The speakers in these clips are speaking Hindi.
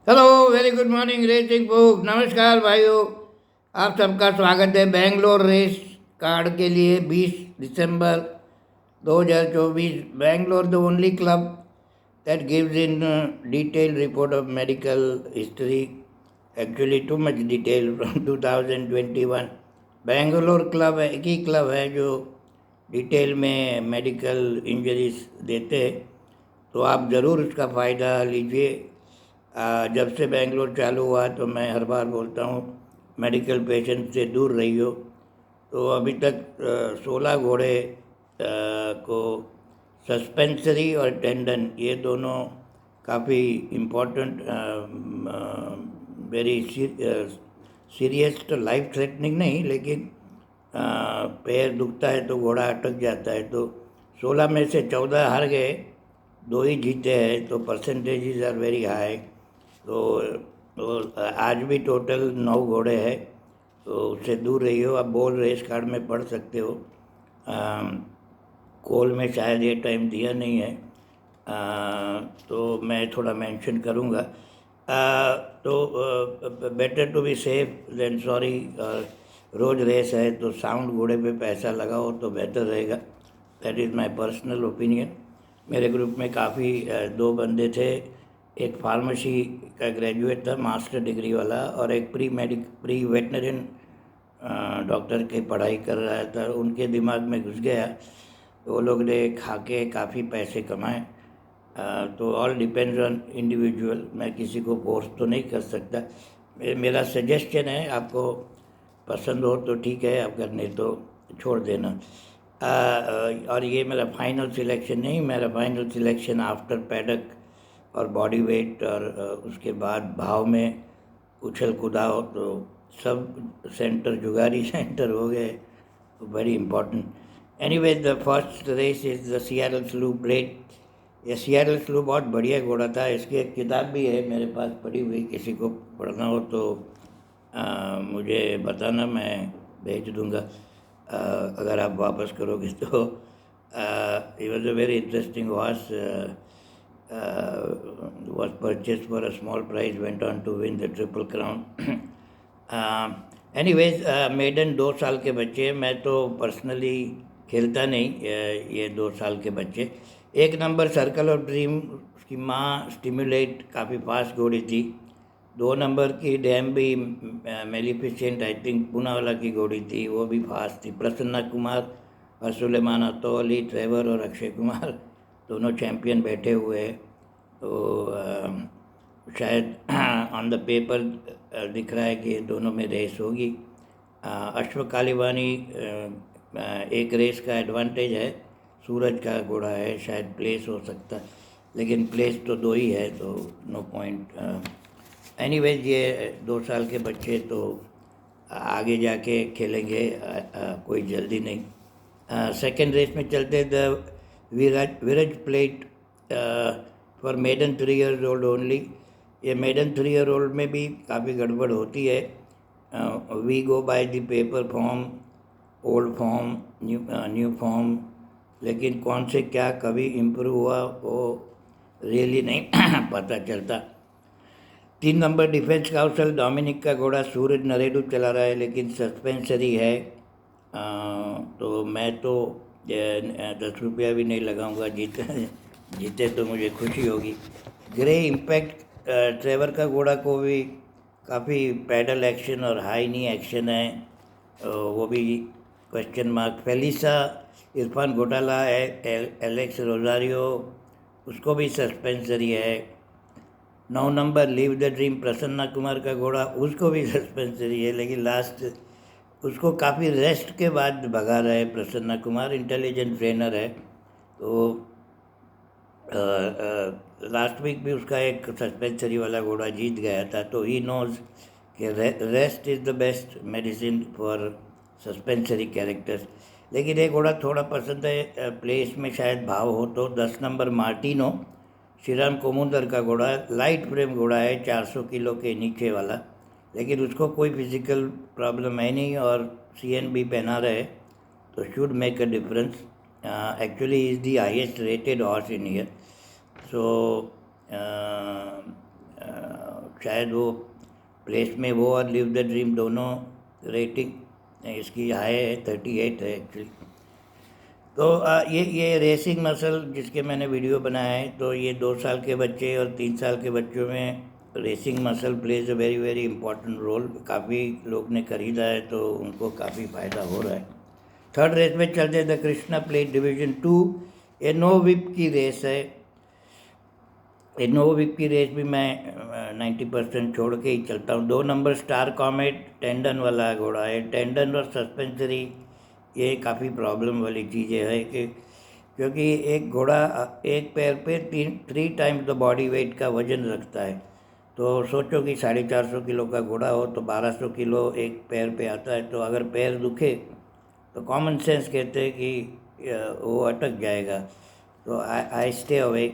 Hello, very good morning racing book. नमस्कार भाइयों, आप सबका स्वागत है बेंगलोर रेस कार्ड के लिए। 20 दिसंबर 2024 Bangalore the only club that gives in detailed report of medical history, actually too much detail from 2021। Bangalore club एक ही क्लब है जो डिटेल में मेडिकल इंजरीज देते हैं, तो आप ज़रूर उसका फ़ायदा लीजिए। जब से बेंगलोर चालू हुआ तो मैं हर बार बोलता हूँ मेडिकल पेशेंट से दूर रहियो। तो अभी तक 16 घोड़े को सस्पेंसरी और टेंडन, ये दोनों काफ़ी इम्पोर्टेंट, वेरी सीरियस, तो लाइफ थ्रेटनिंग नहीं, लेकिन पैर दुखता है तो घोड़ा अटक जाता है। तो 16 में से 14 हार गए, 2 ही जीते हैं, तो परसेंटेजेस आर वेरी हाई। तो आज भी टोटल 9 घोड़े हैं, तो उससे दूर रहिए। आप बोल रेस कार्ड में पढ़ सकते हो। कॉल में शायद ये टाइम दिया नहीं है, तो मैं थोड़ा मेंशन करूँगा। तो better to be safe than sorry. रोज़ रेस है तो साउंड घोड़े पे पैसा लगाओ तो बेहतर रहेगा। That is my personal opinion. मेरे ग्रुप में काफ़ी 2 बंदे थे। एक फार्मेसी का ग्रेजुएट था, मास्टर डिग्री वाला, और एक प्री वेटनरियन डॉक्टर की पढ़ाई कर रहा था। उनके दिमाग में घुस गया, वो लोग ने खा के काफ़ी पैसे कमाए। तो ऑल डिपेंड्स ऑन इंडिविजुअल। मैं किसी को फोर्स तो नहीं कर सकता। मेरा सजेशन है, आपको पसंद हो तो ठीक है, अगर नहीं तो छोड़ देना। और ये मेरा फाइनल सिलेक्शन नहीं, मेरा फाइनल सिलेक्शन आफ्टर पैडक और बॉडी वेट और उसके बाद भाव में उछल कूदाओ, तो सब सेंटर जुगारी सेंटर हो गए, तो very important. Anyway, the first race is the Seattle Slew bread. ये सियाटल स्लू बहुत बढ़िया घोड़ा था। इसकी एक किताब भी है मेरे पास पढ़ी हुई, किसी को पढ़ना हो तो मुझे बताना, मैं भेज दूँगा अगर आप वापस करोगे तो। It was a very interesting horse, was purchased for a small price, went on to win the Triple Crown। Anyways, maiden 2 साल के बच्चे, मैं तो पर्सनली खेलता नहीं ये 2 साल के बच्चे। 1 नंबर सर्कल ऑफ ड्रीम, उसकी माँ स्टिमुलेट काफ़ी फास्ट घोड़ी थी। 2 नंबर की डैम भी मेलिफिसेंट, आई थिंक पूनावाला की घोड़ी थी, वो भी फास्ट थी। प्रसन्ना कुमार और सुलेमान अतौली, ट्रेवर और अक्षय कुमार दोनों चैम्पियन बैठे हुए हैं। तो शायद ऑन द पेपर दिख रहा है कि दोनों में रेस होगी। अश्व कालीवानी एक रेस का एडवांटेज है, सूरज का घोड़ा है, शायद प्लेस हो सकता है, लेकिन प्लेस तो 2 ही है, तो नो पॉइंट। एनीवेज, ये 2 साल के बच्चे तो आगे जाके खेलेंगे, कोई जल्दी नहीं। सेकेंड रेस में चलते, the Viraj plate for maiden 3 years old only. ये मेडन 3 year old में भी काफ़ी गड़बड़ होती है। We go by the paper form, old form, new form, लेकिन कौन से क्या कभी इम्प्रूव हुआ वो रियली नहीं पता चलता। 3 नंबर डिफेंस काउंसिल, डोमिनिक का घोड़ा सूरज नरेडू चला रहा है, लेकिन सस्पेंसरी है। तो मैं तो 10 रुपया भी नहीं लगाऊंगा। जीते तो मुझे खुशी होगी। ग्रे इम्पैक्ट, ट्रेवर का घोड़ा को भी काफ़ी पैडल एक्शन और हाई नी एक्शन है, वो भी क्वेश्चन मार्क। फेलिसा, इरफान घोटाला है, एलेक्स रोजारियो, उसको भी सस्पेंसरी है। 9 number live the dream, Prasanna Kumar का घोड़ा, उसको भी सस्पेंसरी है, लेकिन लास्ट उसको काफ़ी रेस्ट के बाद भगा रहा है प्रसन्ना कुमार। इंटेलिजेंट ट्रेनर है, तो लास्ट वीक भी उसका एक सस्पेंसरी वाला घोड़ा जीत गया था। तो ही नोज कि rest is the best medicine for suspensory characters. लेकिन ये घोड़ा थोड़ा पसंद है, प्लेस में शायद भाव हो तो। 10 नंबर मार्टिनो, श्रीराम कोमुंदर का घोड़ा, लाइट फ्रेम घोड़ा है, 400 किलो के नीचे वाला, लेकिन उसको कोई फिजिकल प्रॉब्लम है नहीं, और CNB पहना रहे, तो should make a difference. Actually is the highest rated horse in year. So शायद वो प्लेस में वो और लिव द ड्रीम दोनों रेटिंग इसकी हाई है, 38 है एक्चुअली। तो ये रेसिंग मसल जिसके मैंने वीडियो बनाया है, तो ये 2 साल के बच्चे और 3 साल के बच्चों में racing muscle plays a very very important role. काफ़ी लोग ने खरीदा है तो उनको काफ़ी फ़ायदा हो रहा है। थर्ड रेस में चलते हैं द कृष्णा प्लेट डिवीज़न 2। ये नो विप की रेस है। ये नो विप की रेस भी मैं 90% छोड़ के ही चलता हूँ। 2 नंबर स्टार कॉमेट टेंडन वाला घोड़ा है। टेंडन और सस्पेंसरी ये काफ़ी प्रॉब्लम वाली चीज़ें है कि क्योंकि एक घोड़ा एक पैर पे 3 टाइम्स द बॉडी वेट का वज़न रखता है। तो सोचो कि 450 किलो का घोड़ा हो तो 1200 किलो एक पैर पे आता है। तो अगर पैर दुखे तो कॉमन सेंस कहते हैं कि वो अटक जाएगा। तो आई स्टे अवे।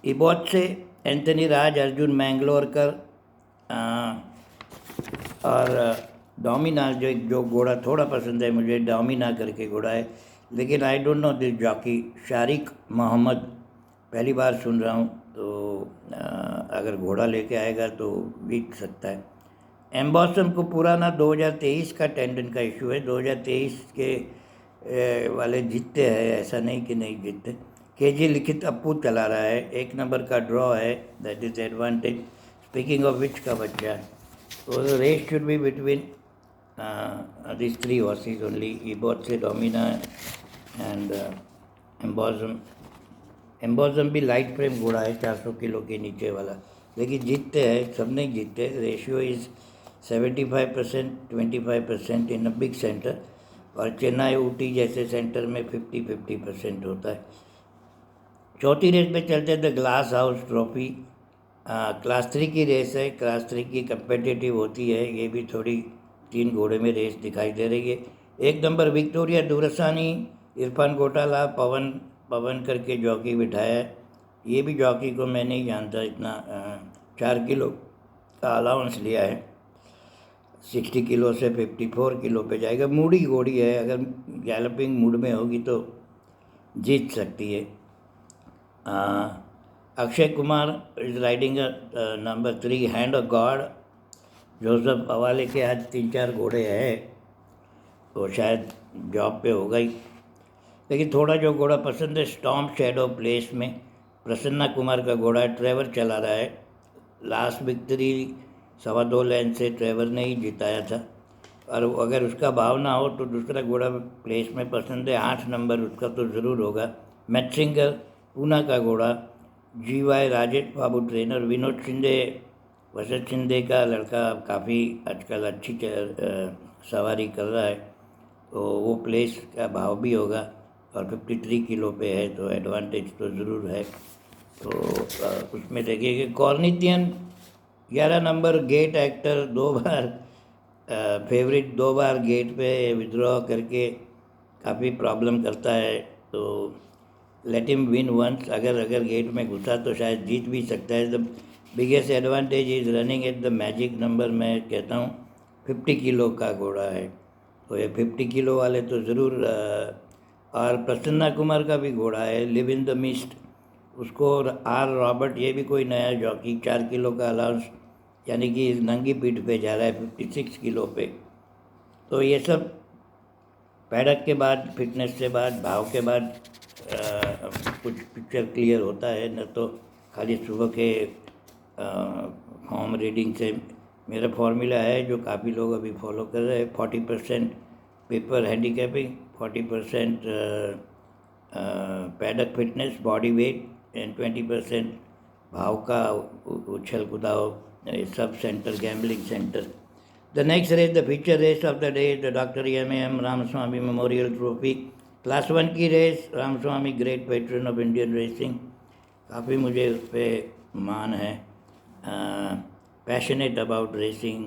इबॉट से एंथनी राज, अर्जुन मैंगलोरकर और डोमिना, जो घोड़ा थोड़ा पसंद है मुझे, डोमिना करके घोड़ा है। लेकिन I don't know this jockey Shariq Mohammad, पहली बार सुन रहा हूँ। तो अगर घोड़ा लेके आएगा तो जीत सकता है। एम्बॉसम को पुराना 2023 का टेंडन का इशू है। 2023 के वाले जीतते हैं, ऐसा नहीं कि नहीं जीतते। केजी लिखित अप्पू चला रहा है। 1 नंबर का ड्रॉ है, that is advantage. Speaking of which का बच्चा है। So the race should be between these 3 horses only, Ebotse, Domina and Embosm. एम्बोजम भी लाइट फ्रेम घोड़ा है, 400 किलो के नीचे वाला, लेकिन जीतते हैं, सब नहीं जीतते। Ratio is 75%, 25% in a big centre, और चेन्नई ऊटी जैसे सेंटर में 50-50% होता है। चौथी रेस में चलते हैं the glass house trophy. Class 3 की रेस है। क्लास 3 की कंपेटिटिव होती है। ये भी थोड़ी 3 घोड़े में रेस दिखाई दे रही है। 1 नंबर विक्टोरिया दुरसानी, इरफान घोटाला, पवन करके जॉकी बिठाया है। ये भी जॉकी को मैं नहीं जानता इतना। 4 किलो का अलाउंस लिया है। 60 किलो से 54 किलो पे जाएगा। मूडी घोड़ी है, अगर गैलपिंग मूड में होगी तो जीत सकती है। Akshay Kumar is riding number 3 hand of god. Joseph Awale के आज 3-4 घोड़े हैं, तो शायद जॉब पे होगा ही। लेकिन थोड़ा जो घोड़ा पसंद है, स्टॉर्म शैडो प्लेस में प्रसन्ना कुमार का घोड़ा है। ट्रेवर चला रहा है। लास्ट विक्ट्री 2.25 लाइन से ट्रेवर ने ही जिताया था, और अगर उसका भाव ना हो तो दूसरा घोड़ा प्लेस में पसंद है। 8 नंबर उसका तो ज़रूर होगा। मैट्रिंगर पूना का घोड़ा। GY राजेश बाबू ट्रेनर। विनोद शिंदे, वसंत शिंदे का लड़का, काफ़ी आजकल अच्छी सवारी कर रहा है, तो वो प्लेस का भाव भी होगा, और 53 किलो पे है, तो एडवांटेज तो ज़रूर है। तो उसमें देखिए कि कॉर्निथियन 11 नंबर गेट एक्टर, 2 बार फेवरेट, 2 बार गेट पे विड्रॉ करके काफ़ी प्रॉब्लम करता है। तो लेट हिम विन वंस। अगर गेट में घुसा तो शायद जीत भी सकता है। The biggest advantage is running at the magic number. मैं कहता हूँ 50 किलो का घोड़ा है, तो ये 50 किलो वाले तो ज़रूर। और प्रसन्ना कुमार का भी घोड़ा है, लिव इन द मिस्ट, उसको आर रॉबर्ट, ये भी कोई नया जॉकी, 4 किलो का अलाउंस, यानी कि नंगी पीठ पे जा रहा है 56 किलो पे। तो ये सब पैडक के बाद, फिटनेस के बाद, भाव के बाद कुछ पिक्चर क्लियर होता है, न तो खाली सुबह के फॉर्म रीडिंग से। मेरा फॉर्मूला है जो काफ़ी लोग अभी फॉलो कर रहे हैं। 40% paper handicapping, 40% paddock fitness, body weight, and 20% भाव का उछल कूदाव, sub centre, gambling centre. The next race, the feature race of the day, is the Dr. M.A.M. Ramaswamy Memorial Trophy. Class 1 की रेस। Ramaswamy great patron of Indian racing, काफ़ी मुझे उस पर मान है। Passionate about racing.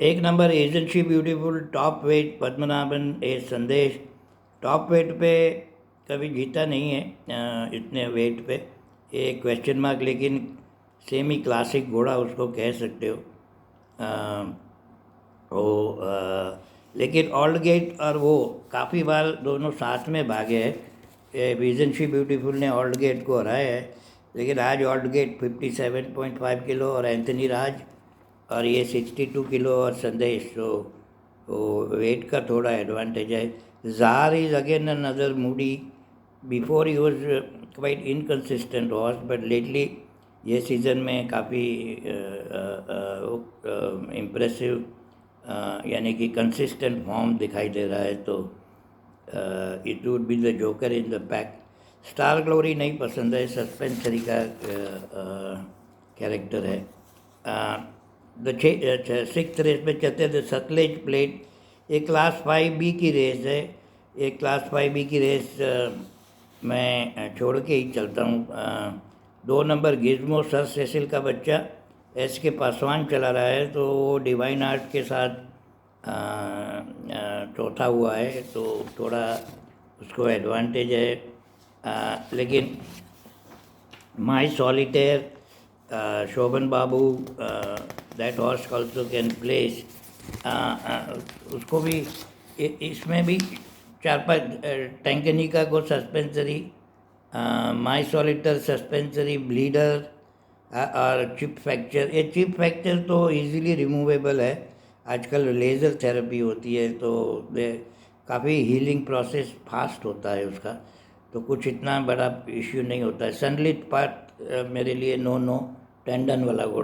1 number agent she beautiful, top weight Padmanabhan A Sandesh. Top wait पे कभी जीता नहीं है, इतने वेट पे, ये क्वेश्चन मार्क, लेकिन सेमी क्लासिक घोड़ा उसको कह सकते हो। लेकिन ओल्ड गेट और वो काफ़ी बार दोनों साथ में भागे हैं। विजनशी ब्यूटीफुल ने ओल्ड गेट को हराया है, लेकिन आज ओल्ड गेट 57.5 किलो और एंथनी राज और ये 62 किलो और संदेश, तो वेट का थोड़ा एडवांटेज है. Jar is again another Moody. Before he was quite inconsistent horse, but lately ये सीज़न में काफ़ी इम्प्रेसिव यानी कि कंसिस्टेंट फॉर्म दिखाई दे रहा है. तो it would be the joker in the pack. Star glory नहीं पसंद है, सस्पेंसरी का कैरेक्टर है. द 6th रेस में चलते थे सतलेज प्लेट. ये क्लास 5B की रेस है. ये क्लास 5B की रेस मैं छोड़ के ही चलता हूँ. 2 नंबर गिज्मो सर सेसिल का बच्चा SK पासवान चला रहा है, तो वो डिवाइन आर्ट के साथ चौथा हुआ है, तो थोड़ा उसको एडवांटेज है. लेकिन my solitaire Shobhan Babu, that horse also can place. उसको भी इसमें भी 4-5 टैंकनिका को suspensory, my solitaire suspensory, bleeder और चिप फ्रैक्चर. ये चिप फ्रैक्चर तो इजीली रिमूवेबल है. आजकल लेज़र थेरेपी होती है, तो काफ़ी हीलिंग प्रोसेस फास्ट होता है उसका, तो कुछ इतना बड़ा इश्यू नहीं होता है. सनलिट पार्ट मेरे लिए नो. टेंडन वाला वो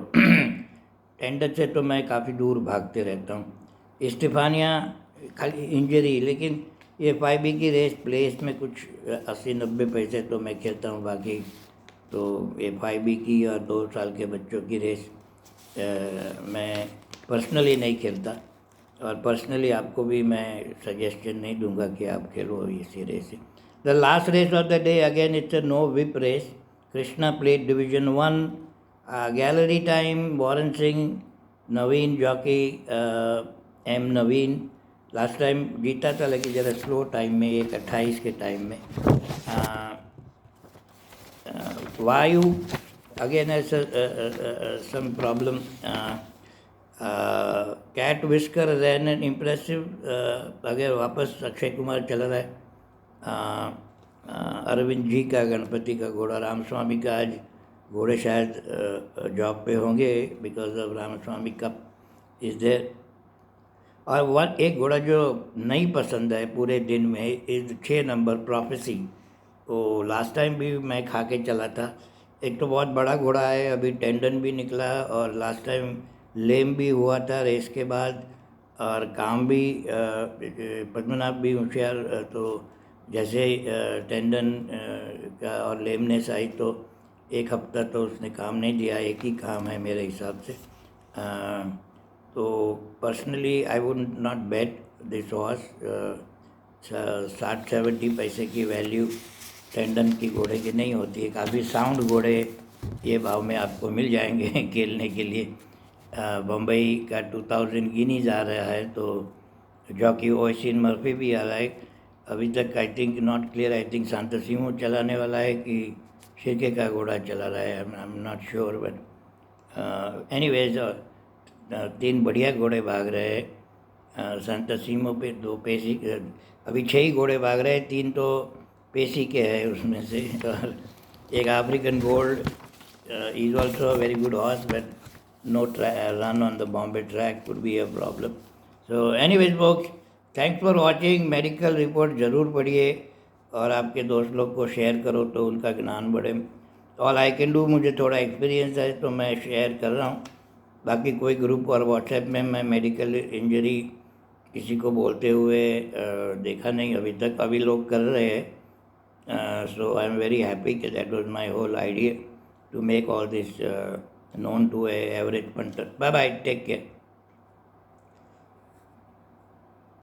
टेंडन से तो मैं काफ़ी दूर भागते रहता हूँ. स्टेफानिया खाली इंजरी, लेकिन ये 5B की रेस प्लेस में कुछ 80-90 पैसे तो मैं खेलता हूँ. बाकी तो ये 5B की और 2 साल के बच्चों की रेस मैं पर्सनली नहीं खेलता, और पर्सनली आपको भी मैं सजेशन नहीं दूंगा कि आप खेलो इसी race. The last race of the day again it's a no whip race. Krishna plate division 1. Gallery time Warren Singh, Naveen jockey M Naveen. Last time जीता था, लेकिन ज़रा स्लो टाइम में, 1:28 के टाइम में. वायु अगेन है some problem. Cat whisker ran an impressive. अगर वापस अक्षय कुमार चल रहा है. अरविंद जी का, गणपति का घोड़ा. रामस्वामी का आज घोड़े शायद जॉब पे होंगे, because of Ramaswamy cup is there. और एक घोड़ा जो नहीं पसंद है पूरे दिन में इज 6 नंबर प्रोफेसी. तो लास्ट टाइम भी मैं खा के चला था. एक तो बहुत बड़ा घोड़ा है, अभी टेंडन भी निकला, और लास्ट टाइम लेम भी हुआ था रेस के बाद, और काम भी पद्मनाभ भी होशियार. तो जैसे टेंडन का और लेमनेस आई, तो 1 हफ्ता तो उसने काम नहीं दिया. एक ही काम है मेरे हिसाब से. तो personally I would not bet this horse. 60-70 पैसे की वैल्यू टेंडन की घोड़े की नहीं होती है. काफ़ी साउंड घोड़े ये भाव में आपको मिल जाएंगे खेलने के लिए. बम्बई का 2000 गिनीज आ रहा है, तो जॉकी ओसिन मर्फी भी आ रहा है. अभी तक I think not clear. I think सांतोसिमो चलाने वाला है कि शिरके का घोड़ा चला रहा है, I am not sure. But anyways 3 बढ़िया घोड़े भाग रहे हैं. सांतोसिमो पे 2 पेसी, अभी 6 ही घोड़े भाग रहे हैं. 3 तो पेसी के हैं उसमें से. और एक African gold is also very good horse, but no run on the Bombay track could be a problem. So anyways folks, thanks for watching. Medical report ज़रूर पढ़िए, और आपके दोस्त लोग को शेयर करो तो उनका ज्ञान बढ़े. ऑल आई कैन डू, मुझे थोड़ा एक्सपीरियंस है तो मैं शेयर कर रहा हूँ. बाकी कोई ग्रुप और व्हाट्सएप में मैं मेडिकल इंजरी किसी को बोलते हुए देखा नहीं अभी तक. अभी लोग कर रहे हैं. So I am very happy that was my whole idea to make all this known to a average punter. Bye bye, take care.